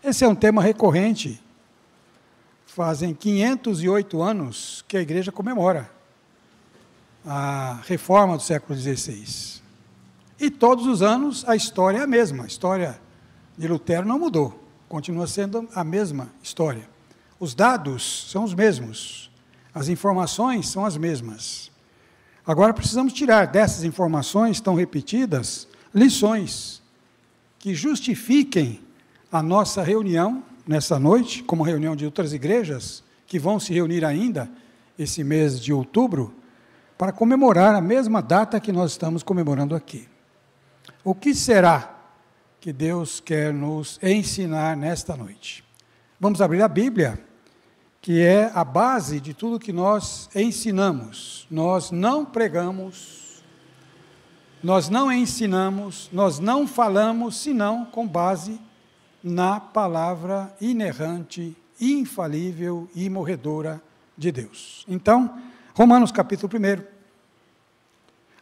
Esse é um tema recorrente. Fazem 508 anos que a igreja comemora a reforma do século XVI. E todos os anos a história é a mesma. A história de Lutero não mudou. Continua sendo a mesma história. Os dados são os mesmos. As informações são as mesmas. Agora precisamos tirar dessas informações tão repetidas lições que justifiquem a nossa reunião nessa noite, como reunião de outras igrejas que vão se reunir ainda esse mês de outubro, para comemorar a mesma data que nós estamos comemorando aqui. O que será que Deus quer nos ensinar nesta noite? Vamos abrir a Bíblia, que é a base de tudo que nós ensinamos. Nós não pregamos, nós não ensinamos, nós não falamos, senão com base na palavra inerrante, infalível e morredora de Deus. Então, Romanos capítulo 1.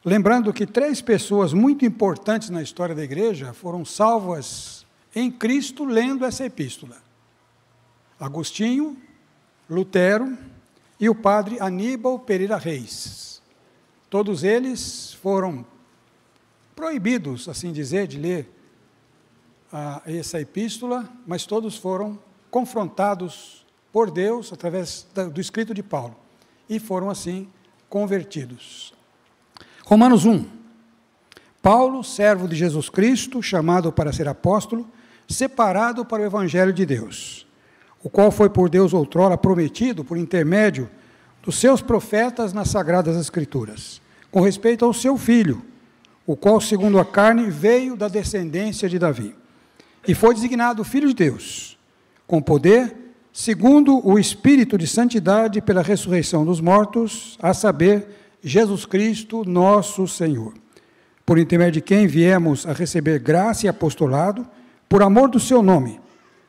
Lembrando que 3 pessoas muito importantes na história da igreja foram salvas em Cristo lendo essa epístola. Agostinho, Lutero e o padre Aníbal Pereira Reis. Todos eles foram proibidos, assim dizer, de ler essa epístola, mas todos foram confrontados por Deus através do escrito de Paulo e foram assim convertidos. Romanos 1. Paulo, servo de Jesus Cristo, chamado para ser apóstolo, separado para o evangelho de Deus, o qual foi por Deus outrora prometido por intermédio dos seus profetas nas sagradas escrituras, com respeito ao seu filho, o qual, segundo a carne, veio da descendência de Davi, e foi designado Filho de Deus, com poder, segundo o Espírito de santidade pela ressurreição dos mortos, a saber, Jesus Cristo, nosso Senhor, por intermédio de quem viemos a receber graça e apostolado, por amor do seu nome,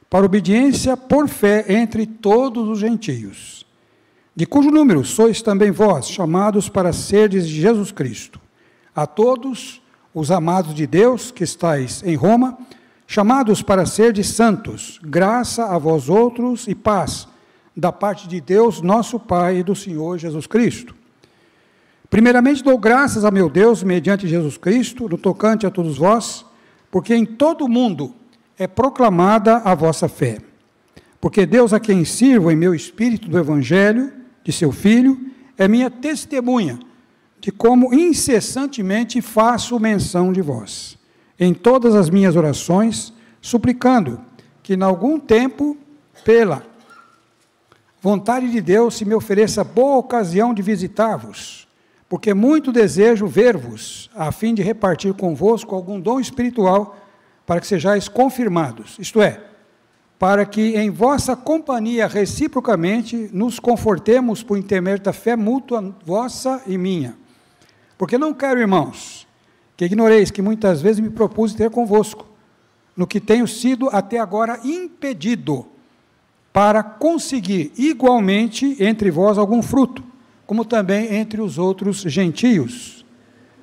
para obediência por fé entre todos os gentios, de cujo número sois também vós, chamados para serdes de Jesus Cristo. A todos os amados de Deus que estáis em Roma, chamados para serdes santos, graça a vós outros e paz, da parte de Deus, nosso Pai, e do Senhor Jesus Cristo. Primeiramente dou graças a meu Deus, mediante Jesus Cristo, no tocante a todos vós, porque em todo o mundo é proclamada a vossa fé. Porque Deus, a quem sirvo em meu espírito do Evangelho, de seu Filho, é minha testemunha, de como incessantemente faço menção de vós, em todas as minhas orações, suplicando que, em algum tempo, pela vontade de Deus, se me ofereça boa ocasião de visitar-vos, porque muito desejo ver-vos, a fim de repartir convosco algum dom espiritual, para que sejais confirmados, isto é, para que em vossa companhia reciprocamente nos confortemos por intermédio da fé mútua vossa e minha. Porque não quero, irmãos, que ignoreis que muitas vezes me propus ter convosco, no que tenho sido até agora impedido, para conseguir igualmente entre vós algum fruto, como também entre os outros gentios.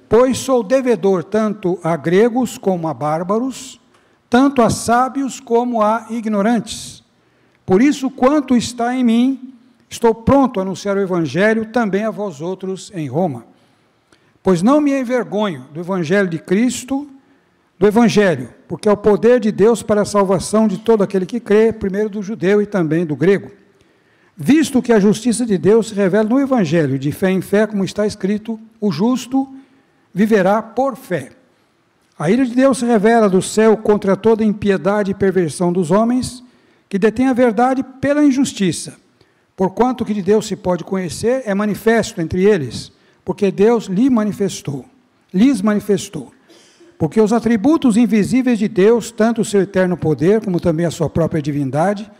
Pois sou devedor tanto a gregos como a bárbaros, tanto a sábios como a ignorantes. Por isso, quanto está em mim, estou pronto a anunciar o Evangelho também a vós outros em Roma. Pois não me envergonho do Evangelho de Cristo, do Evangelho, porque é o poder de Deus para a salvação de todo aquele que crê, primeiro do judeu e também do grego. Visto que a justiça de Deus se revela no Evangelho, de fé em fé, como está escrito, o justo viverá por fé. A ira de Deus se revela do céu contra toda impiedade e perversão dos homens, que detêm a verdade pela injustiça. Porquanto o que de Deus se pode conhecer é manifesto entre eles, porque Deus lhes manifestou. Porque os atributos invisíveis de Deus, tanto o seu eterno poder, como também a sua própria divindade,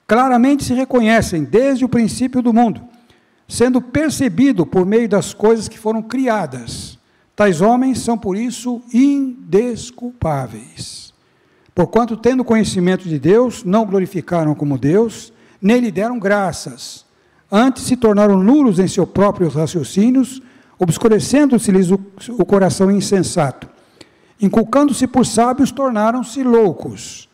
claramente se reconhecem desde o princípio do mundo, sendo percebido por meio das coisas que foram criadas. Tais homens são, por isso, indesculpáveis. Porquanto, tendo conhecimento de Deus, não o glorificaram como Deus, nem lhe deram graças. Antes se tornaram nulos em seus próprios raciocínios, obscurecendo-se-lhes o coração insensato. Inculcando-se por sábios, tornaram-se loucos.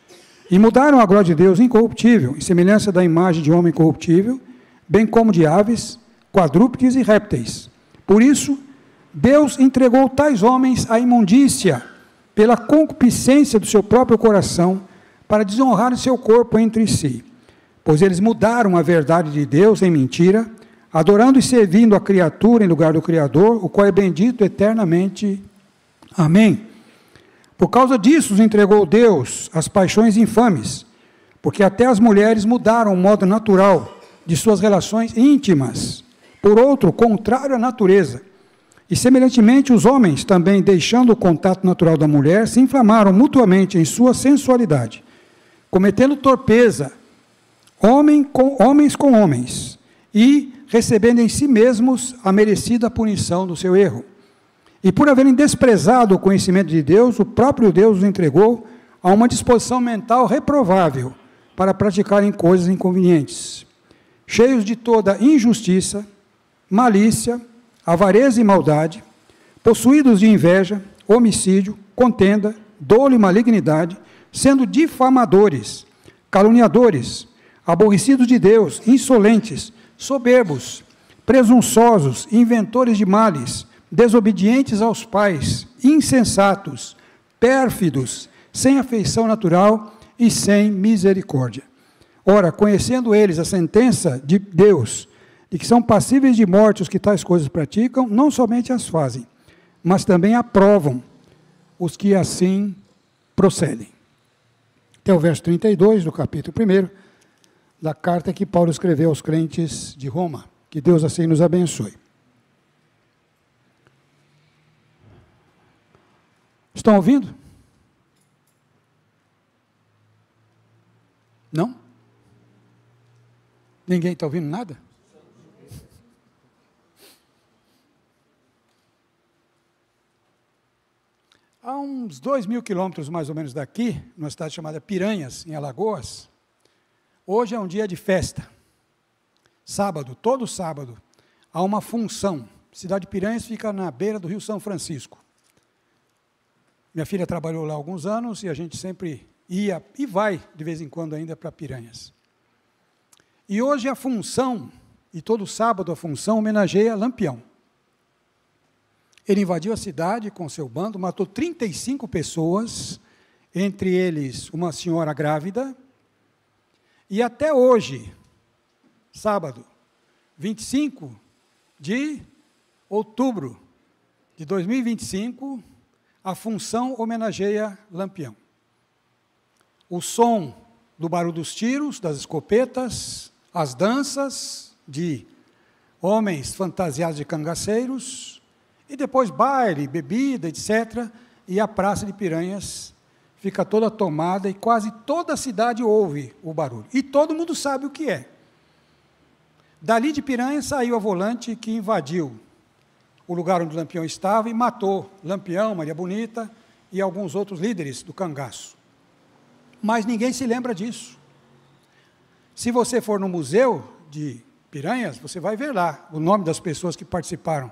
E mudaram a glória de Deus incorruptível, em semelhança da imagem de homem corruptível, bem como de aves, quadrúpedes e répteis. Por isso, Deus entregou tais homens à imundícia, pela concupiscência do seu próprio coração, para desonrar o seu corpo entre si. Pois eles mudaram a verdade de Deus em mentira, adorando e servindo a criatura em lugar do Criador, o qual é bendito eternamente. Amém. Por causa disso, os entregou Deus às paixões infames, porque até as mulheres mudaram o modo natural de suas relações íntimas, por outro, contrário à natureza. E, semelhantemente, os homens, também deixando o contato natural da mulher, se inflamaram mutuamente em sua sensualidade, cometendo torpeza, homens com homens, e recebendo em si mesmos a merecida punição do seu erro. E por haverem desprezado o conhecimento de Deus, o próprio Deus os entregou a uma disposição mental reprovável para praticarem coisas inconvenientes, cheios de toda injustiça, malícia, avareza e maldade, possuídos de inveja, homicídio, contenda, dolo e malignidade, sendo difamadores, caluniadores, aborrecidos de Deus, insolentes, soberbos, presunçosos, inventores de males, desobedientes aos pais, insensatos, pérfidos, sem afeição natural e sem misericórdia. Ora, conhecendo eles a sentença de Deus, de que são passíveis de morte os que tais coisas praticam, não somente as fazem, mas também aprovam os que assim procedem. Até o verso 32 do capítulo 1 da carta que Paulo escreveu aos crentes de Roma. Que Deus assim nos abençoe. Estão ouvindo? Não? Ninguém está ouvindo nada? Há uns 2.000 quilômetros mais ou menos daqui, numa cidade chamada Piranhas, em Alagoas, hoje é um dia de festa. Sábado, todo sábado, há uma função. A cidade de Piranhas fica na beira do Rio São Francisco. Minha filha trabalhou lá há alguns anos e a gente sempre ia e vai de vez em quando ainda para Piranhas. E hoje a função, e todo sábado a função, homenageia Lampião. Ele invadiu a cidade com seu bando, matou 35 pessoas, entre eles uma senhora grávida, e até hoje, sábado, 25 de outubro de 2025, a função homenageia Lampião. O som do barulho dos tiros, das escopetas, as danças de homens fantasiados de cangaceiros, e depois baile, bebida, etc. E a praça de Piranhas fica toda tomada e quase toda a cidade ouve o barulho. E todo mundo sabe o que é. Dali de Piranhas saiu a volante que invadiu o lugar onde Lampião estava e matou Lampião, Maria Bonita e alguns outros líderes do cangaço. Mas ninguém se lembra disso. Se você for no museu de Piranhas, você vai ver lá o nome das pessoas que participaram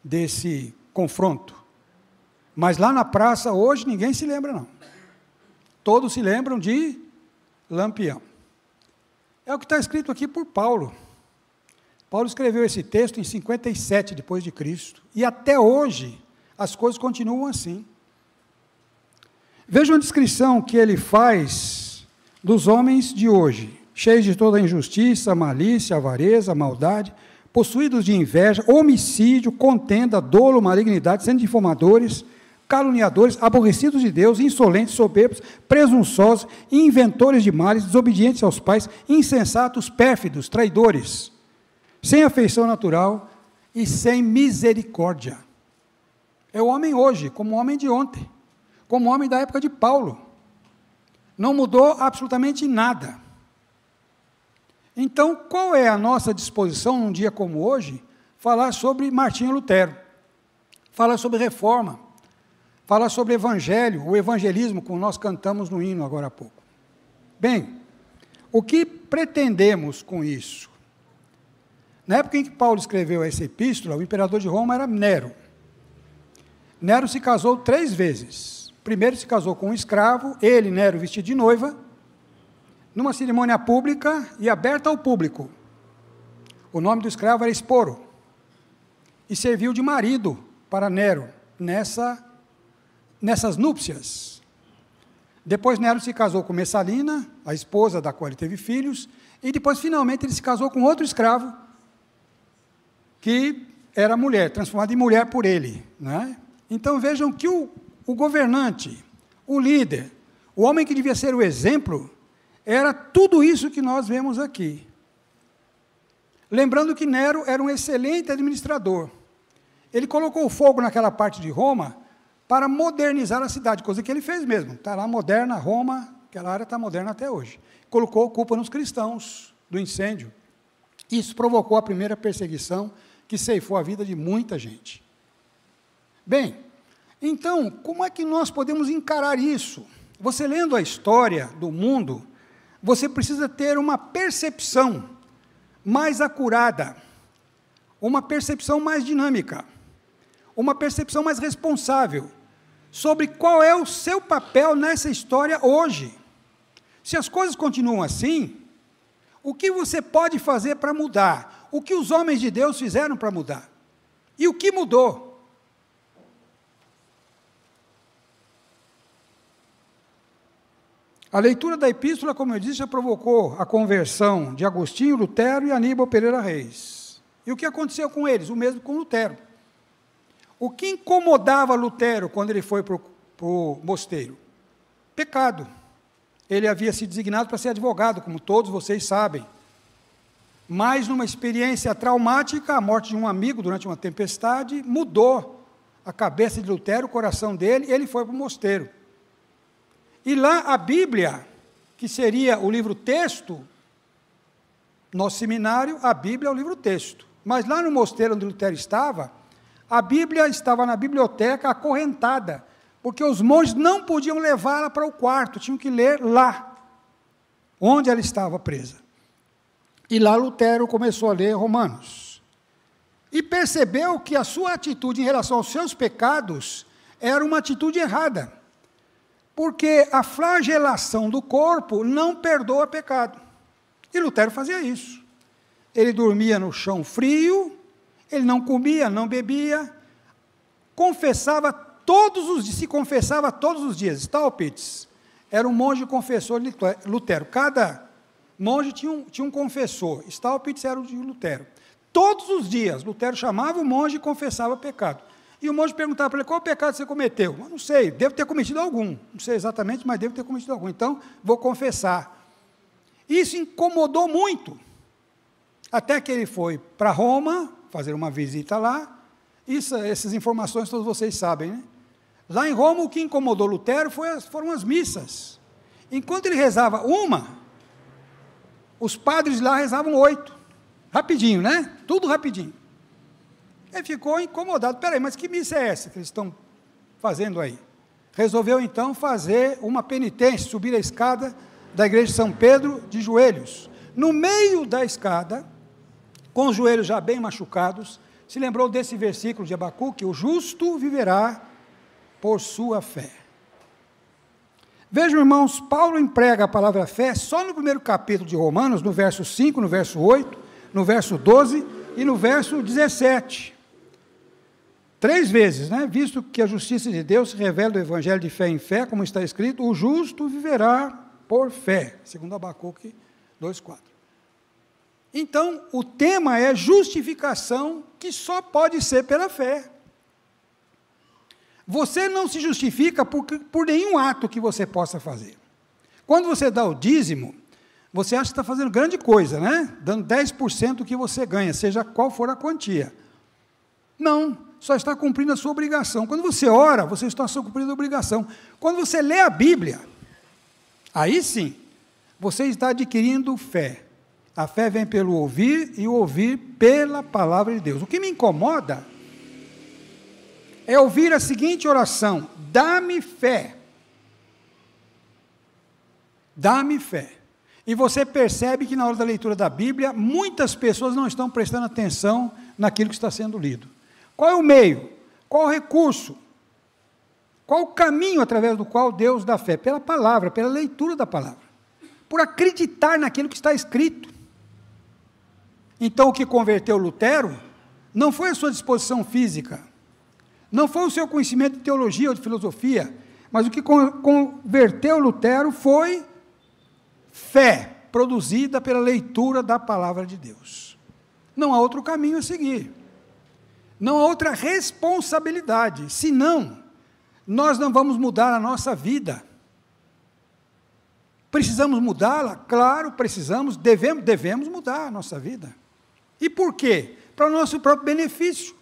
desse confronto. Mas lá na praça, hoje, ninguém se lembra, não. Todos se lembram de Lampião. É o que está escrito aqui por Paulo. Paulo escreveu esse texto em 57 depois de Cristo, e até hoje as coisas continuam assim. Vejam a descrição que ele faz dos homens de hoje, cheios de toda injustiça, malícia, avareza, maldade, possuídos de inveja, homicídio, contenda, dolo, malignidade, sendo difamadores, caluniadores, aborrecidos de Deus, insolentes, soberbos, presunçosos, inventores de males, desobedientes aos pais, insensatos, pérfidos, traidores, sem afeição natural e sem misericórdia. É o homem hoje, como o homem de ontem, como o homem da época de Paulo. Não mudou absolutamente nada. Então, qual é a nossa disposição num dia como hoje? Falar sobre Martinho Lutero, falar sobre reforma, falar sobre evangelho, o evangelismo, como nós cantamos no hino agora há pouco. Bem, o que pretendemos com isso? Na época em que Paulo escreveu essa epístola, o imperador de Roma era Nero. Nero se casou 3 vezes. Primeiro se casou com um escravo, ele, Nero, vestido de noiva, numa cerimônia pública e aberta ao público. O nome do escravo era Esporo, e serviu de marido para Nero, nessas núpcias. Depois Nero se casou com Messalina, a esposa da qual ele teve filhos, e depois finalmente ele se casou com outro escravo, que era mulher, transformada em mulher por ele, né? Então vejam que o governante, o líder, o homem que devia ser o exemplo, era tudo isso que nós vemos aqui. Lembrando que Nero era um excelente administrador. Ele colocou fogo naquela parte de Roma para modernizar a cidade, coisa que ele fez mesmo. Está lá moderna, Roma, aquela área está moderna até hoje. Colocou culpa nos cristãos do incêndio. Isso provocou a primeira perseguição que ceifou a vida de muita gente. Bem, então, como é que nós podemos encarar isso? Você lendo a história do mundo, você precisa ter uma percepção mais acurada, uma percepção mais dinâmica, uma percepção mais responsável sobre qual é o seu papel nessa história hoje. Se as coisas continuam assim, o que você pode fazer para mudar? O que os homens de Deus fizeram para mudar? E o que mudou? A leitura da epístola, como eu disse, já provocou a conversão de Agostinho, Lutero e Aníbal Pereira Reis. E o que aconteceu com eles? O mesmo com Lutero. O que incomodava Lutero quando ele foi para o mosteiro? Pecado. Ele havia se designado para ser advogado, como todos vocês sabem. Mas numa experiência traumática, a morte de um amigo durante uma tempestade, mudou a cabeça de Lutero, o coração dele, e ele foi para o mosteiro. E lá a Bíblia, que seria o livro-texto, nosso seminário, a Bíblia é o livro-texto. Mas lá no mosteiro onde Lutero estava, a Bíblia estava na biblioteca acorrentada, porque os monges não podiam levá-la para o quarto, tinham que ler lá, onde ela estava presa. E lá Lutero começou a ler Romanos. E percebeu que a sua atitude em relação aos seus pecados era uma atitude errada. Porque a flagelação do corpo não perdoa pecado. E Lutero fazia isso. Ele dormia no chão frio, ele não comia, não bebia, se confessava todos os dias. Staupitz era um monge confessor de Lutero. Cada monge tinha um confessor. Staupitz era o de Lutero. Todos os dias, Lutero chamava o monge e confessava pecado. E o monge perguntava para ele, qual pecado você cometeu? Eu não sei, devo ter cometido algum. Não sei exatamente, mas devo ter cometido algum. Então, vou confessar. Isso incomodou muito. Até que ele foi para Roma, fazer uma visita lá. Essas informações todos vocês sabem, né? Lá em Roma, o que incomodou Lutero foram as missas. Enquanto ele rezava uma, os padres lá rezavam 8. Rapidinho, né? Tudo rapidinho. Ele ficou incomodado. Peraí, mas que missa é essa que eles estão fazendo aí? Resolveu, então, fazer uma penitência, subir a escada da igreja de São Pedro de joelhos. No meio da escada, com os joelhos já bem machucados, se lembrou desse versículo de Abacuque, o justo viverá por sua fé. Vejam, irmãos, Paulo emprega a palavra fé só no primeiro capítulo de Romanos, no verso 5, no verso 8, no verso 12 e no verso 17. 3 vezes, né? Visto que a justiça de Deus se revela do evangelho de fé em fé, como está escrito, o justo viverá por fé, segundo Abacuque 2,4. Então, o tema é justificação, que só pode ser pela fé. Você não se justifica por nenhum ato que você possa fazer. Quando você dá o dízimo, você acha que está fazendo grande coisa, né? Dando 10% do que você ganha, seja qual for a quantia. Não, só está cumprindo a sua obrigação. Quando você ora, você está só cumprindo a obrigação. Quando você lê a Bíblia, aí sim, você está adquirindo fé. A fé vem pelo ouvir e o ouvir pela palavra de Deus. O que me incomoda é ouvir a seguinte oração: dá-me fé. Dá-me fé. E você percebe que na hora da leitura da Bíblia, muitas pessoas não estão prestando atenção naquilo que está sendo lido. Qual é o meio? Qual o recurso? Qual o caminho através do qual Deus dá fé? Pela palavra, pela leitura da palavra. por acreditar naquilo que está escrito. Então, o que converteu Lutero não foi a sua disposição física, não foi o seu conhecimento de teologia ou de filosofia, mas o que converteu Lutero foi fé produzida pela leitura da palavra de Deus. Não há outro caminho a seguir, não há outra responsabilidade, senão nós não vamos mudar a nossa vida. Precisamos mudá-la? Claro, precisamos, devemos mudar a nossa vida. E por quê? Para o nosso próprio benefício.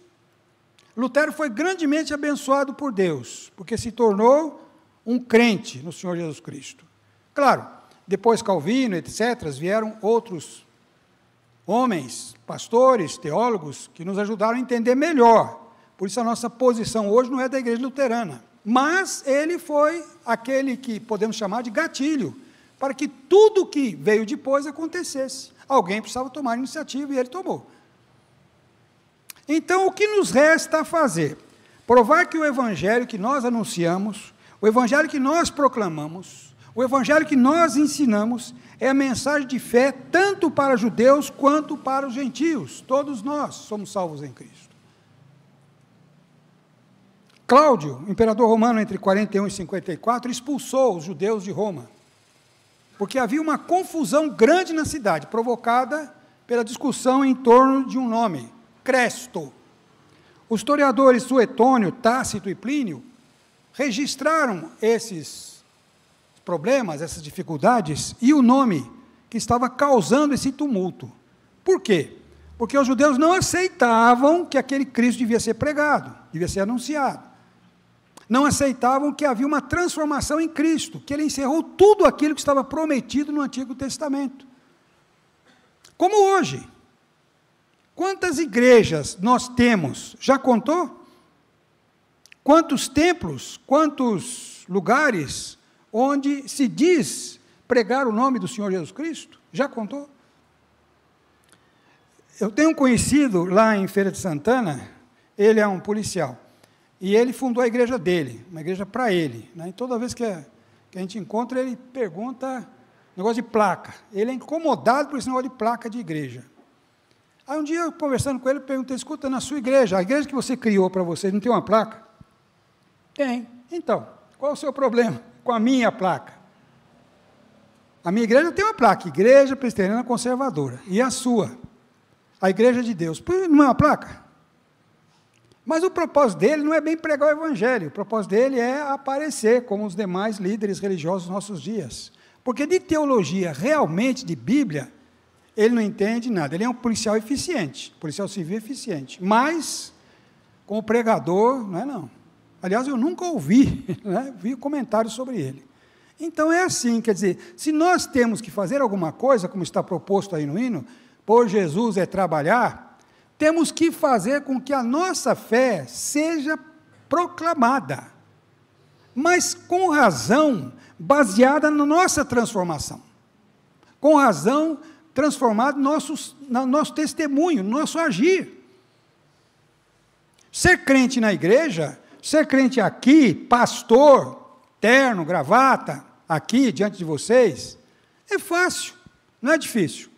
Lutero foi grandemente abençoado por Deus, porque se tornou um crente no Senhor Jesus Cristo. Claro, depois Calvino, etc., vieram outros homens, pastores, teólogos, que nos ajudaram a entender melhor. Por isso a nossa posição hoje não é da igreja luterana. Mas ele foi aquele que podemos chamar de gatilho, para que tudo que veio depois acontecesse. Alguém precisava tomar iniciativa e ele tomou. Então, o que nos resta a fazer? Provar que o evangelho que nós anunciamos, o evangelho que nós proclamamos, o evangelho que nós ensinamos, é a mensagem de fé tanto para judeus quanto para os gentios. Todos nós somos salvos em Cristo. Cláudio, imperador romano entre 41 e 54, expulsou os judeus de Roma, porque havia uma confusão grande na cidade, provocada pela discussão em torno de um nome, Cresto. Os historiadores Suetônio, Tácito e Plínio registraram esses problemas, essas dificuldades, e o nome que estava causando esse tumulto. Por quê? Porque os judeus não aceitavam que aquele Cristo devia ser pregado, devia ser anunciado. Não aceitavam que havia uma transformação em Cristo, que ele encerrou tudo aquilo que estava prometido no Antigo Testamento. Como hoje. Quantas igrejas nós temos? Já contou? Quantos templos, quantos lugares onde se diz pregar o nome do Senhor Jesus Cristo? Já contou? Eu tenho um conhecido lá em Feira de Santana, ele é um policial, e ele fundou a igreja dele, uma igreja para ele, né? E toda vez que a gente encontra, ele pergunta negócio de placa. Ele é incomodado por esse negócio de placa de igreja. Aí um dia, conversando com ele, eu perguntei, escuta, na sua igreja, a igreja que você criou para você, não tem uma placa? Tem. Então, qual é o seu problema com a minha placa? A minha igreja tem uma placa, Igreja Presbiteriana Conservadora. E a sua? A Igreja de Deus. Não é uma placa? Mas o propósito dele não é bem pregar o evangelho, o propósito dele é aparecer como os demais líderes religiosos dos nossos dias. Porque de teologia, realmente, de Bíblia, ele não entende nada. Ele é um policial eficiente, policial civil eficiente, mas, como pregador, não é não. Aliás, eu nunca ouvi, né, vi comentários sobre ele. Então, é assim, quer dizer, se nós temos que fazer alguma coisa, como está proposto aí no hino, por Jesus é trabalhar, temos que fazer com que a nossa fé seja proclamada, mas com razão, baseada na nossa transformação, com razão transformado no nosso testemunho, no nosso agir. Ser crente na igreja, ser crente aqui, pastor, terno, gravata, aqui diante de vocês, é fácil, não é difícil.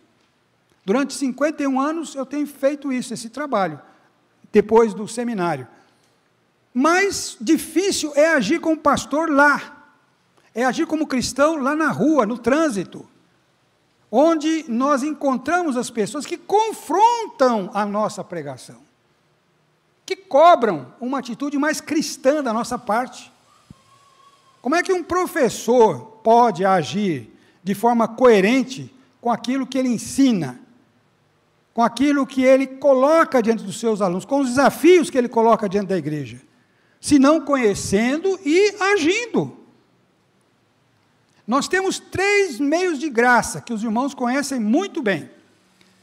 Durante 51 anos eu tenho feito isso, esse trabalho, depois do seminário. Mais difícil é agir como pastor lá, é agir como cristão lá na rua, no trânsito, onde nós encontramos as pessoas que confrontam a nossa pregação, que cobram uma atitude mais cristã da nossa parte. Como é que um professor pode agir de forma coerente com aquilo que ele ensina, com aquilo que ele coloca diante dos seus alunos, com os desafios que ele coloca diante da igreja, se não conhecendo e agindo? Nós temos 3 meios de graça, que os irmãos conhecem muito bem.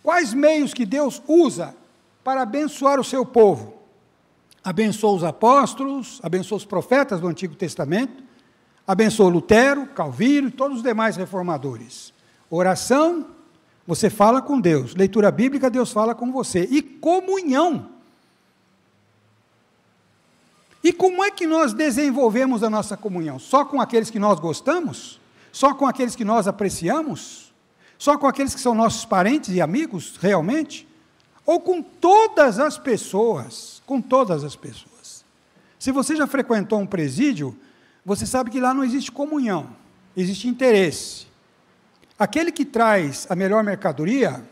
Quais meios que Deus usa para abençoar o seu povo? Abençoou os apóstolos, abençoou os profetas do Antigo Testamento, abençoou Lutero, Calvino e todos os demais reformadores. Oração, você fala com Deus. Leitura bíblica, Deus fala com você. E comunhão. E como é que nós desenvolvemos a nossa comunhão? Só com aqueles que nós gostamos? Só com aqueles que nós apreciamos? Só com aqueles que são nossos parentes e amigos, realmente? Ou com todas as pessoas? Com todas as pessoas. Se você já frequentou um presídio, você sabe que lá não existe comunhão, existe interesse. Aquele que traz a melhor mercadoria,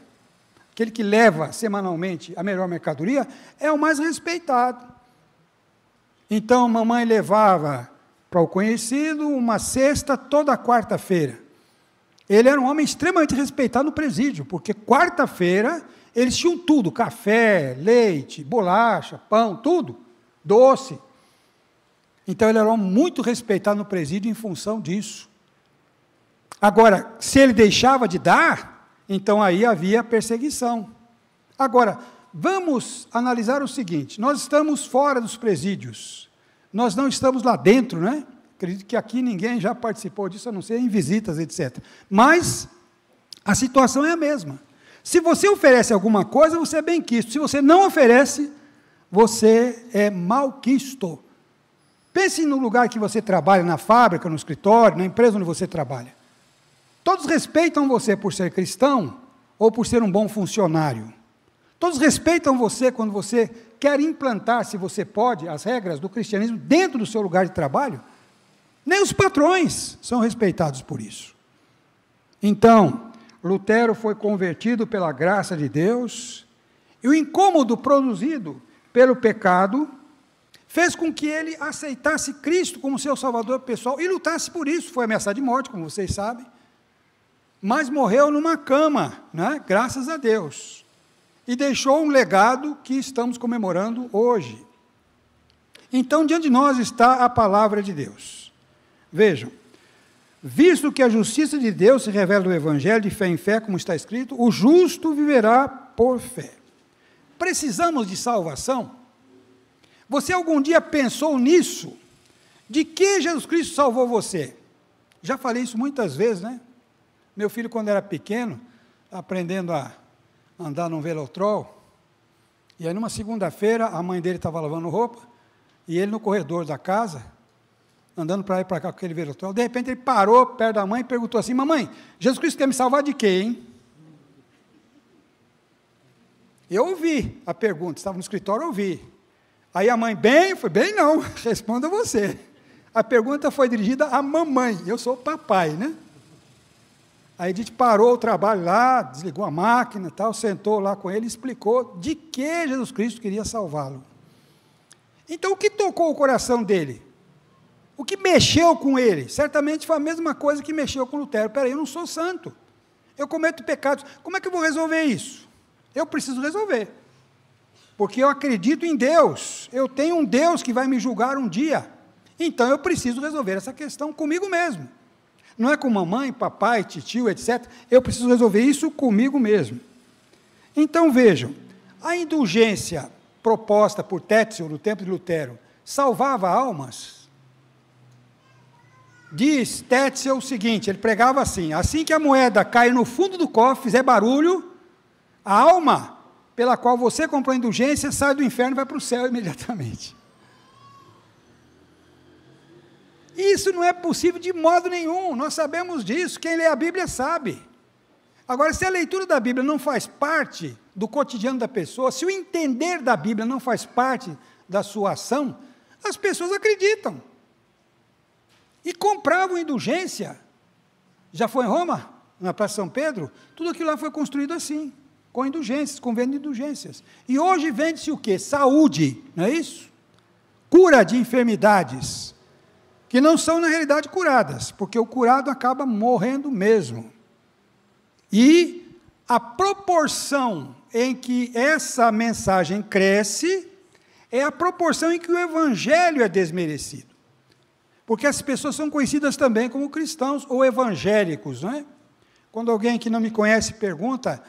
aquele que leva semanalmente a melhor mercadoria, é o mais respeitado. Então, mamãe levava para o conhecido uma cesta toda quarta-feira. Ele era um homem extremamente respeitado no presídio, porque quarta-feira eles tinham tudo, café, leite, bolacha, pão, tudo, doce. Então, ele era um homem muito respeitado no presídio em função disso. Agora, se ele deixava de dar, então aí havia perseguição. Agora, vamos analisar o seguinte, nós estamos fora dos presídios, nós não estamos lá dentro, né? Acredito que aqui ninguém já participou disso, a não ser em visitas, etc. Mas a situação é a mesma. Se você oferece alguma coisa, você é bem-quisto. Se você não oferece, você é mal-quisto. Pense no lugar que você trabalha, na fábrica, no escritório, na empresa onde você trabalha. Todos respeitam você por ser cristão ou por ser um bom funcionário. Todos respeitam você quando você quer implantar, se você pode, as regras do cristianismo dentro do seu lugar de trabalho. Nem os patrões são respeitados por isso. Então, Lutero foi convertido pela graça de Deus, e o incômodo produzido pelo pecado fez com que ele aceitasse Cristo como seu salvador pessoal e lutasse por isso. Foi ameaçado de morte, como vocês sabem, mas morreu numa cama, né? Graças a Deus. E deixou um legado que estamos comemorando hoje. Então, diante de nós está a palavra de Deus. Vejam, visto que a justiça de Deus se revela no Evangelho, de fé em fé, como está escrito, o justo viverá por fé. Precisamos de salvação? Você algum dia pensou nisso? De que Jesus Cristo salvou você? Já falei isso muitas vezes, né? Meu filho, quando era pequeno, aprendendo a andar num velotrol, e aí numa segunda-feira, a mãe dele estava lavando roupa, e ele no corredor da casa, andando para lá e para cá com aquele velotrol, de repente ele parou perto da mãe e perguntou assim, mamãe, Jesus Cristo quer me salvar de quê, hein? Eu ouvi a pergunta, estava no escritório, eu ouvi. Aí a mãe, eu falei, bem não, responda você. A pergunta foi dirigida à mamãe, eu sou o papai, né? Aí a gente parou o trabalho lá, desligou a máquina e tal, sentou lá com ele e explicou de que Jesus Cristo queria salvá-lo. Então, o que tocou o coração dele? O que mexeu com ele? Certamente foi a mesma coisa que mexeu com Lutero. Peraí, eu não sou santo, eu cometo pecados, como é que eu vou resolver isso? Eu preciso resolver, porque eu acredito em Deus, eu tenho um Deus que vai me julgar um dia, então eu preciso resolver essa questão comigo mesmo. Não é com mamãe, papai, titio, etc. Eu preciso resolver isso comigo mesmo. Então, vejam, a indulgência proposta por Tetzel no tempo de Lutero salvava almas? Diz Tetzel o seguinte, ele pregava assim que a moeda cair no fundo do cofre, fizer barulho, a alma pela qual você comprou a indulgência sai do inferno e vai para o céu imediatamente. Isso não é possível de modo nenhum, nós sabemos disso, quem lê a Bíblia sabe. Agora, se a leitura da Bíblia não faz parte do cotidiano da pessoa, se o entender da Bíblia não faz parte da sua ação, as pessoas acreditam. E compravam indulgência. Já foi em Roma, na Praça São Pedro? Tudo aquilo lá foi construído assim, com indulgências, com venda de indulgências. E hoje vende-se o quê? Saúde, não é isso? Cura de enfermidades, que não são, na realidade, curadas, porque o curado acaba morrendo mesmo. E a proporção em que essa mensagem cresce é a proporção em que o Evangelho é desmerecido. Porque as pessoas são conhecidas também como cristãos ou evangélicos, não é? Quando alguém que não me conhece pergunta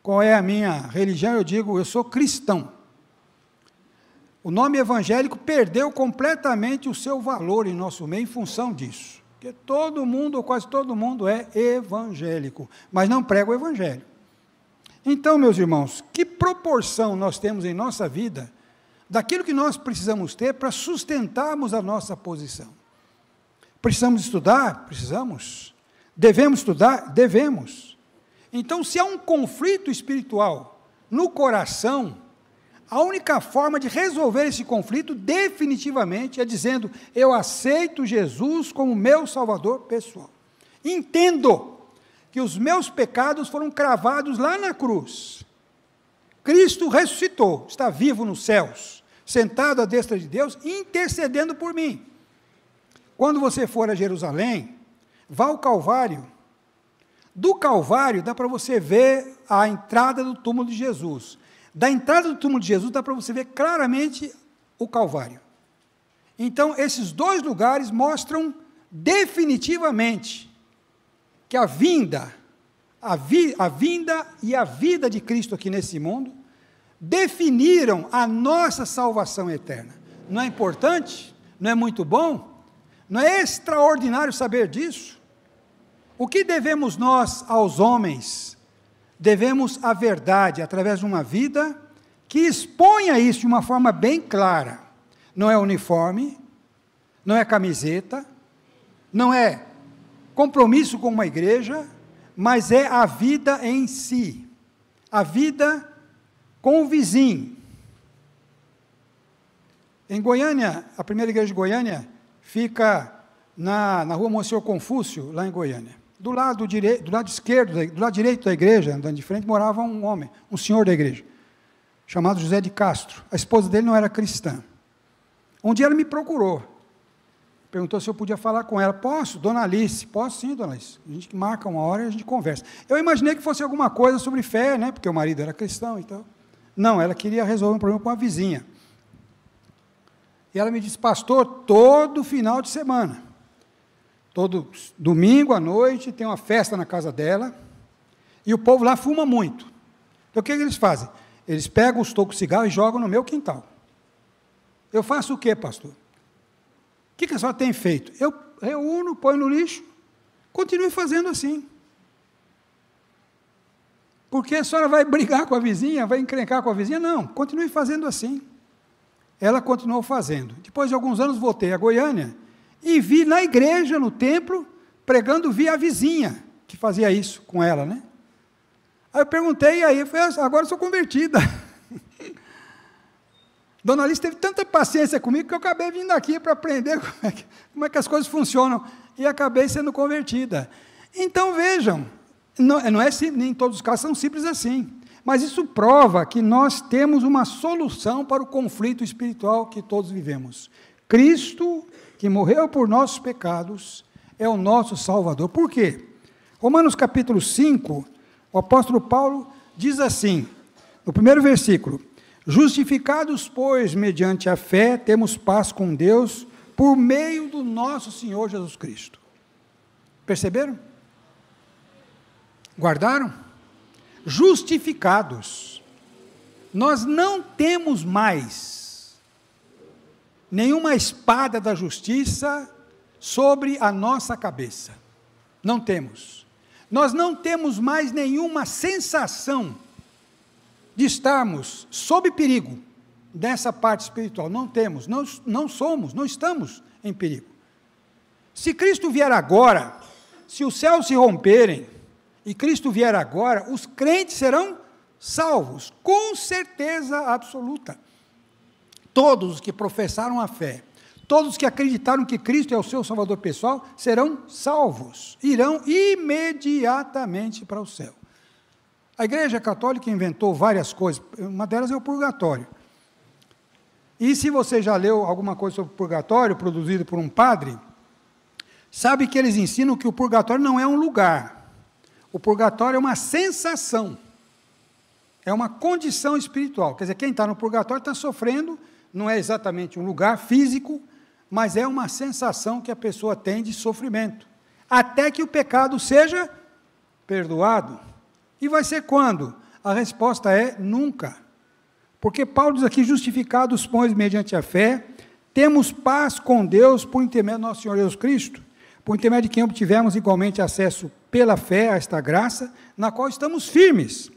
qual é a minha religião, eu digo, eu sou cristão. O nome evangélico perdeu completamente o seu valor em nosso meio em função disso. Porque todo mundo, ou quase todo mundo, é evangélico, mas não prega o evangelho. Então, meus irmãos, que proporção nós temos em nossa vida daquilo que nós precisamos ter para sustentarmos a nossa posição? Precisamos estudar? Precisamos. Devemos estudar? Devemos. Então, se há um conflito espiritual no coração, a única forma de resolver esse conflito definitivamente é dizendo: eu aceito Jesus como meu Salvador pessoal. Entendo que os meus pecados foram cravados lá na cruz. Cristo ressuscitou, está vivo nos céus, sentado à destra de Deus, intercedendo por mim. Quando você for a Jerusalém, vá ao Calvário. Do Calvário dá para você ver a entrada do túmulo de Jesus. Da entrada do túmulo de Jesus dá para você ver claramente o Calvário. Então, esses dois lugares mostram definitivamente que a vinda e a vida de Cristo aqui nesse mundo definiram a nossa salvação eterna. Não é importante? Não é muito bom? Não é extraordinário saber disso? O que devemos nós aos homens? Devemos a verdade através de uma vida que exponha isso de uma forma bem clara. Não é uniforme, não é camiseta, não é compromisso com uma igreja, mas é a vida em si, a vida com o vizinho. Em Goiânia, a primeira igreja de Goiânia fica na rua Monsenhor Confúcio, lá em Goiânia. Do lado esquerdo, do lado direito da igreja, andando de frente, morava um homem, um senhor da igreja, chamado José de Castro. A esposa dele não era cristã. Um dia ela me procurou, perguntou se eu podia falar com ela. Posso, dona Alice? Posso sim, dona Alice. A gente marca uma hora e a gente conversa. Eu imaginei que fosse alguma coisa sobre fé, né, porque o marido era cristão e tal. Não, ela queria resolver um problema com a vizinha. E ela me disse: pastor, todo final de semana, todo domingo à noite, tem uma festa na casa dela, e o povo lá fuma muito. Então, o que eles fazem? Eles pegam os tocos de cigarro e jogam no meu quintal. Eu faço o quê, pastor? O que a senhora tem feito? Eu reúno, ponho no lixo, continue fazendo assim. Porque a senhora vai brigar com a vizinha, vai encrencar com a vizinha? Não, continue fazendo assim. Ela continuou fazendo. Depois de alguns anos, voltei a Goiânia e vi na igreja, no templo, pregando, vi a vizinha que fazia isso com ela, né? Aí eu perguntei, e aí, eu falei: agora eu sou convertida. Dona Alice teve tanta paciência comigo que eu acabei vindo aqui para aprender como é que as coisas funcionam, e acabei sendo convertida. Então, vejam, não é nem todos os casos são simples assim, mas isso prova que nós temos uma solução para o conflito espiritual que todos vivemos. Cristo, que morreu por nossos pecados, é o nosso Salvador. Por quê? Romanos capítulo 5, o apóstolo Paulo diz assim, no primeiro versículo: justificados, pois, mediante a fé, temos paz com Deus, por meio do nosso Senhor Jesus Cristo. Perceberam? Guardaram? Justificados. Nós não temos mais nenhuma espada da justiça sobre a nossa cabeça. Não temos. Nós não temos mais nenhuma sensação de estarmos sob perigo dessa parte espiritual. Não temos, não somos, não estamos em perigo. Se Cristo vier agora, se os céus se romperem, e Cristo vier agora, os crentes serão salvos, com certeza absoluta. Todos os que professaram a fé, todos os que acreditaram que Cristo é o seu Salvador pessoal, serão salvos, irão imediatamente para o céu. A Igreja Católica inventou várias coisas, uma delas é o purgatório. E se você já leu alguma coisa sobre o purgatório, produzido por um padre, sabe que eles ensinam que o purgatório não é um lugar. O purgatório é uma sensação, é uma condição espiritual. Quer dizer, quem está no purgatório está sofrendo, não é exatamente um lugar físico, mas é uma sensação que a pessoa tem de sofrimento, até que o pecado seja perdoado. E vai ser quando? A resposta é nunca. Porque Paulo diz aqui: justificados, pois, mediante a fé, temos paz com Deus por intermédio do nosso Senhor Jesus Cristo, por intermédio de quem obtivemos igualmente acesso pela fé a esta graça, na qual estamos firmes,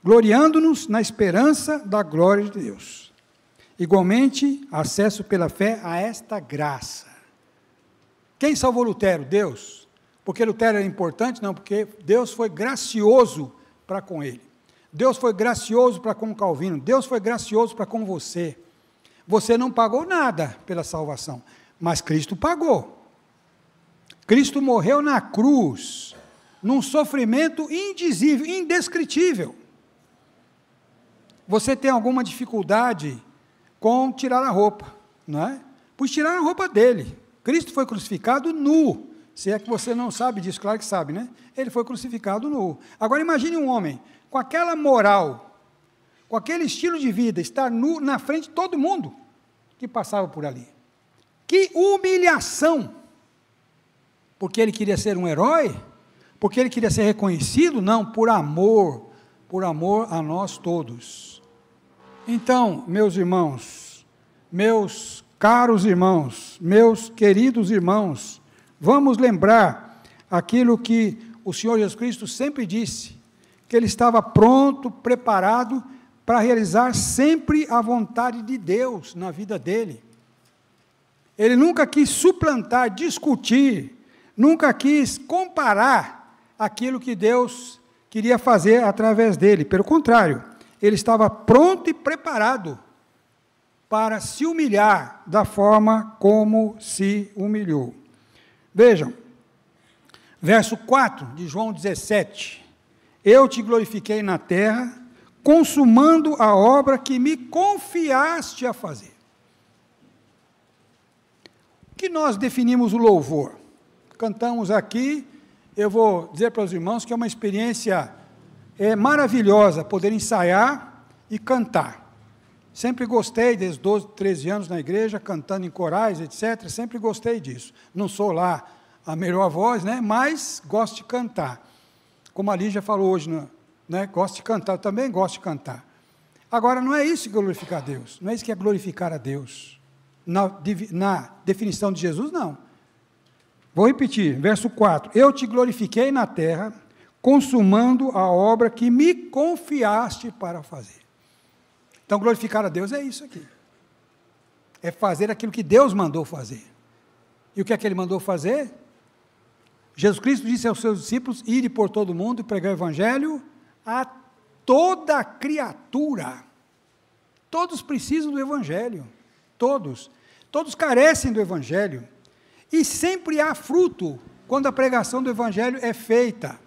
gloriando-nos na esperança da glória de Deus. Igualmente, acesso pela fé a esta graça. Quem salvou Lutero? Deus. Porque Lutero era importante? Não, porque Deus foi gracioso para com ele. Deus foi gracioso para com Calvino. Deus foi gracioso para com você. Você não pagou nada pela salvação, mas Cristo pagou. Cristo morreu na cruz, num sofrimento indizível, indescritível. Você tem alguma dificuldade com tirar a roupa, não é? Pois tirar a roupa dele. Cristo foi crucificado nu. Se é que você não sabe disso, claro que sabe, né? Ele foi crucificado nu. Agora imagine um homem com aquela moral, com aquele estilo de vida, estar nu na frente de todo mundo que passava por ali. Que humilhação! Porque ele queria ser um herói? Porque ele queria ser reconhecido? Não, por amor a nós todos. Então, meus irmãos, meus caros irmãos, meus queridos irmãos, vamos lembrar aquilo que o Senhor Jesus Cristo sempre disse, que Ele estava pronto, preparado para realizar sempre a vontade de Deus na vida dele. Ele nunca quis suplantar, discutir, nunca quis comparar aquilo que Deus queria fazer através dele. Pelo contrário, ele estava pronto e preparado para se humilhar da forma como se humilhou. Vejam, verso 4 de João 17. Eu te glorifiquei na terra, consumando a obra que me confiaste a fazer. Que nós definimos o louvor. Cantamos aqui, eu vou dizer para os irmãos que é uma experiência maravilhosa poder ensaiar e cantar. Sempre gostei, desde 12, 13 anos na igreja, cantando em corais, etc., sempre gostei disso. Não sou lá a melhor voz, né, mas gosto de cantar. Como a Lígia falou hoje, né, gosto de cantar, eu também gosto de cantar. Agora, não é isso que é glorificar a Deus, não é isso que é glorificar a Deus. Na definição de Jesus, não. Vou repetir, verso 4. Eu te glorifiquei na terra, consumando a obra que me confiaste para fazer. Então, glorificar a Deus é isso aqui. É fazer aquilo que Deus mandou fazer. E o que é que Ele mandou fazer? Jesus Cristo disse aos seus discípulos, ide por todo mundo e pregar o Evangelho a toda criatura. Todos precisam do Evangelho. Todos. Todos carecem do Evangelho. E sempre há fruto quando a pregação do Evangelho é feita.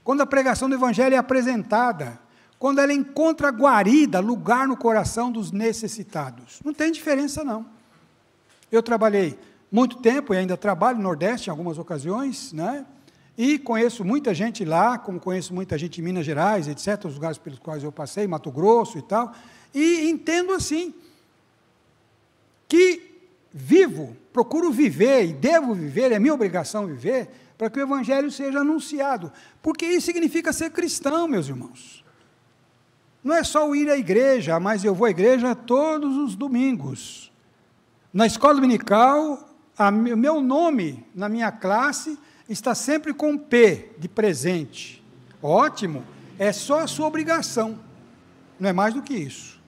Quando a pregação do Evangelho é apresentada. Quando ela encontra guarida, lugar no coração dos necessitados. Não tem diferença, não. Eu trabalhei muito tempo, e ainda trabalho no Nordeste, em algumas ocasiões, né? E conheço muita gente lá, como conheço muita gente em Minas Gerais, etc., os lugares pelos quais eu passei, Mato Grosso e tal, e entendo assim, que procuro viver, e devo viver, é minha obrigação viver, para que o Evangelho seja anunciado, porque isso significa ser cristão, meus irmãos. Não é só o ir à igreja, mas eu vou à igreja todos os domingos. Na escola dominical, o meu nome na minha classe está sempre com P de presente. Ótimo, é só a sua obrigação, não é mais do que isso.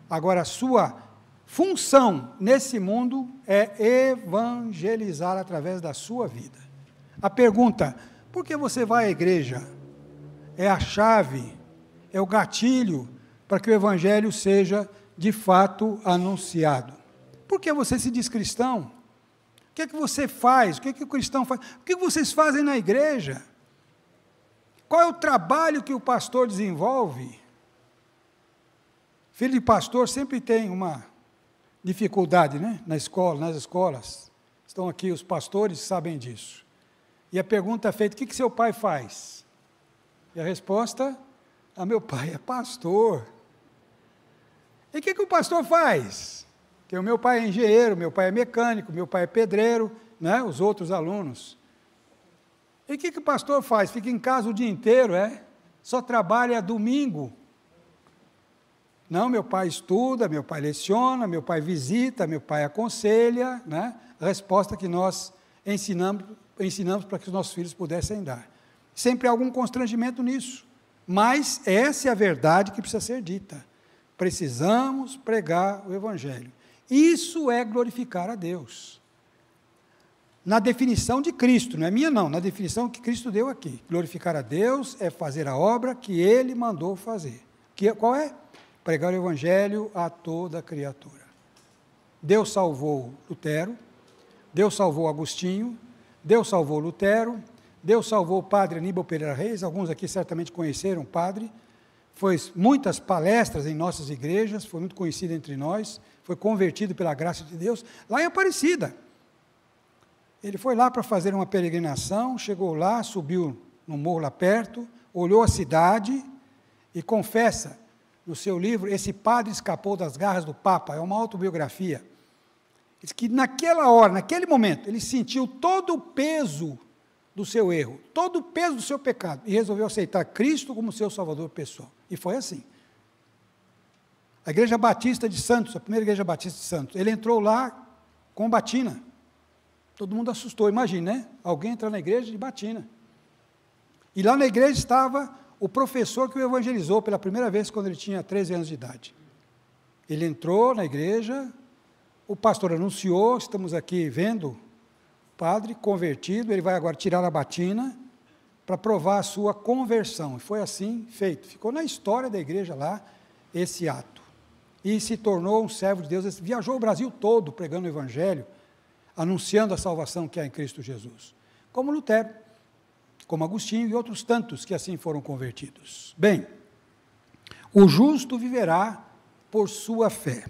Agora, a sua função nesse mundo é evangelizar através da sua vida. A pergunta, por que você vai à igreja? É a chave, é o gatilho para que o Evangelho seja de fato anunciado. Por que você se diz cristão? O que é que você faz? O que é que o cristão faz? O que vocês fazem na igreja? Qual é o trabalho que o pastor desenvolve? Filho de pastor sempre tem uma dificuldade, né? Nas escolas. Estão aqui os pastores, sabem disso. E a pergunta é feita, o que seu pai faz? E a resposta, meu pai é pastor. E o que o pastor faz? Porque o meu pai é engenheiro, meu pai é mecânico, meu pai é pedreiro, né? Os outros alunos. E o que o pastor faz? Fica em casa o dia inteiro, Só trabalha domingo. Não, meu pai estuda, meu pai leciona, meu pai visita, meu pai aconselha, né? A resposta que nós ensinamos para que os nossos filhos pudessem dar. Sempre há algum constrangimento nisso, mas essa é a verdade que precisa ser dita. Precisamos pregar o Evangelho. Isso é glorificar a Deus. na definição de Cristo, não é minha não, na definição que Cristo deu aqui. Glorificar a Deus é fazer a obra que Ele mandou fazer. Qual é? Pregar o Evangelho a toda criatura. Deus salvou Lutero, Deus salvou Agostinho, Deus salvou Lutero, Deus salvou o padre Aníbal Pereira Reis, alguns aqui certamente conheceram o padre, fez muitas palestras em nossas igrejas, foi muito conhecido entre nós, foi convertido pela graça de Deus, lá em Aparecida. Ele foi lá para fazer uma peregrinação, chegou lá, subiu no morro lá perto, olhou a cidade e confessa no seu livro, esse padre escapou das garras do Papa, é uma autobiografia. Diz que naquela hora, naquele momento, ele sentiu todo o peso do seu erro, todo o peso do seu pecado, e resolveu aceitar Cristo como seu Salvador pessoal. E foi assim. A Igreja Batista de Santos, a primeira Igreja Batista de Santos, ele entrou lá com batina. Todo mundo assustou, imagine, né? Alguém entra na igreja de batina. E lá na igreja estava o professor que o evangelizou pela primeira vez quando ele tinha 13 anos de idade. Ele entrou na igreja, o pastor anunciou, estamos aqui vendo o padre convertido, ele vai agora tirar a batina para provar a sua conversão. E foi assim feito. Ficou na história da igreja lá esse ato. E se tornou um servo de Deus, viajou o Brasil todo pregando o evangelho, anunciando a salvação que há em Cristo Jesus, como Lutero, como Agostinho e outros tantos que assim foram convertidos. Bem, o justo viverá por sua fé.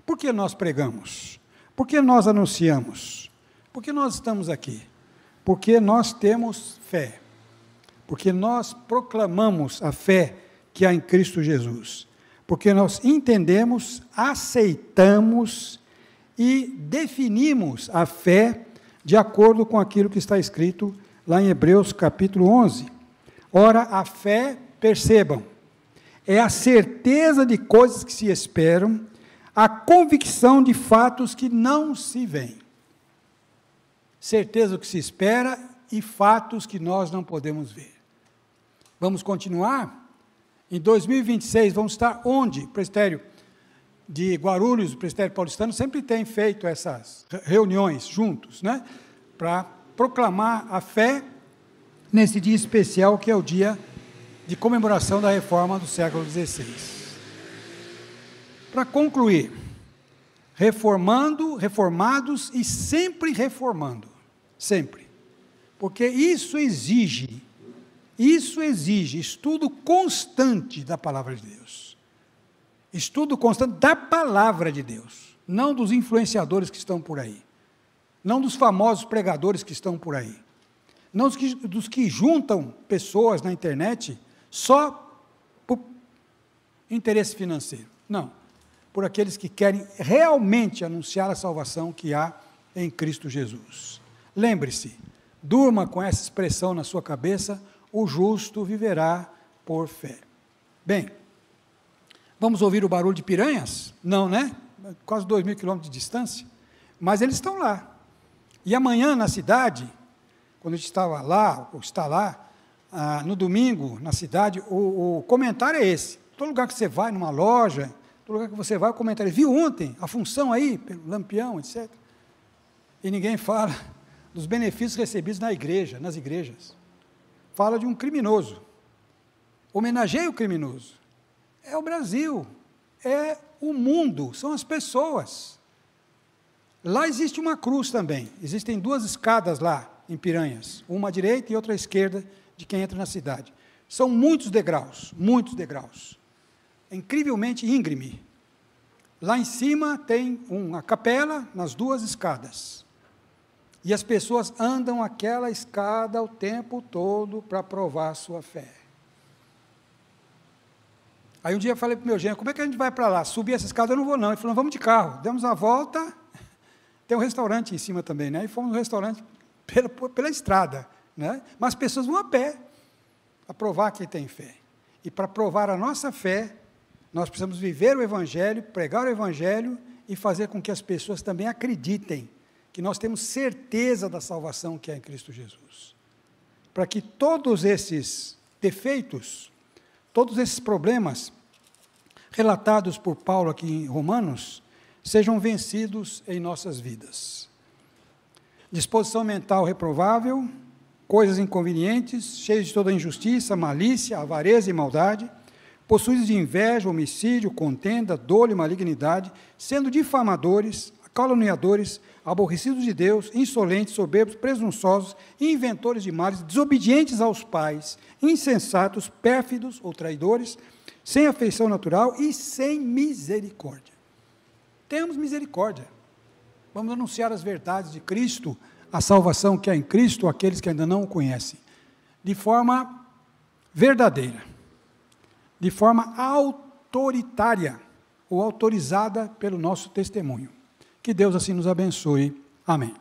Por que nós pregamos? Por que nós anunciamos? Por que nós estamos aqui? Porque nós temos fé, porque nós proclamamos a fé que há em Cristo Jesus, porque nós entendemos, aceitamos e definimos a fé de acordo com aquilo que está escrito lá em Hebreus capítulo 11. Ora, a fé, percebam, é a certeza de coisas que se esperam, a convicção de fatos que não se veem. Certeza do que se espera e fatos que nós não podemos ver. Vamos continuar? Em 2026, vamos estar onde? Presbitério de Guarulhos, o Presbitério Paulistano, sempre tem feito essas reuniões juntos, né? Para proclamar a fé nesse dia especial, que é o dia de comemoração da reforma do século XVI. Para concluir, reformados e sempre reformando, sempre, porque isso exige estudo constante da palavra de Deus, estudo constante da palavra de Deus, não dos influenciadores que estão por aí, não dos famosos pregadores que estão por aí, não dos que juntam pessoas na internet só por interesse financeiro, não, por aqueles que querem realmente anunciar a salvação que há em Cristo Jesus. Lembre-se, durma com essa expressão na sua cabeça: o justo viverá por fé. Bem, vamos ouvir o barulho de piranhas? Não, né? Quase 2.000 quilômetros de distância, mas eles estão lá. E amanhã na cidade, quando a gente estava lá, ou está lá, no domingo, na cidade, o comentário é esse: todo lugar que você vai, numa loja, todo lugar que você vai, o comentário é: viu ontem a função aí, pelo lampião, etc. E ninguém fala dos benefícios recebidos na igreja, nas igrejas. Fala de um criminoso, homenageia o criminoso. É o Brasil, é o mundo, são as pessoas. Lá existe uma cruz também, existem 2 escadas lá em Piranhas, uma à direita e outra à esquerda de quem entra na cidade. São muitos degraus, é incrivelmente íngreme. Lá em cima tem uma capela nas 2 escadas. E as pessoas andam aquela escada o tempo todo para provar a sua fé. Aí um dia eu falei para o meu genro: como é que a gente vai para lá? Subir essa escada eu não vou não. Ele falou: vamos de carro. Demos a volta, tem um restaurante em cima também, né? E fomos no restaurante pela estrada, né? Mas as pessoas vão a pé, para provar que tem fé. E para provar a nossa fé, nós precisamos viver o Evangelho, pregar o Evangelho e fazer com que as pessoas também acreditem que nós temos certeza da salvação que há em Cristo Jesus. Para que todos esses defeitos, todos esses problemas relatados por Paulo aqui em Romanos, sejam vencidos em nossas vidas. disposição mental reprovável, coisas inconvenientes, cheios de toda injustiça, malícia, avareza e maldade, possuídos de inveja, homicídio, contenda, dolo e malignidade, sendo difamadores, caluniadores, aborrecidos de Deus, insolentes, soberbos, presunçosos, inventores de males, desobedientes aos pais, insensatos, pérfidos ou traidores, sem afeição natural e sem misericórdia. Temos misericórdia. Vamos anunciar as verdades de Cristo, a salvação que há em Cristo, àqueles que ainda não o conhecem, de forma verdadeira, de forma autoritária, ou autorizada pelo nosso testemunho. Que Deus assim nos abençoe. Amém.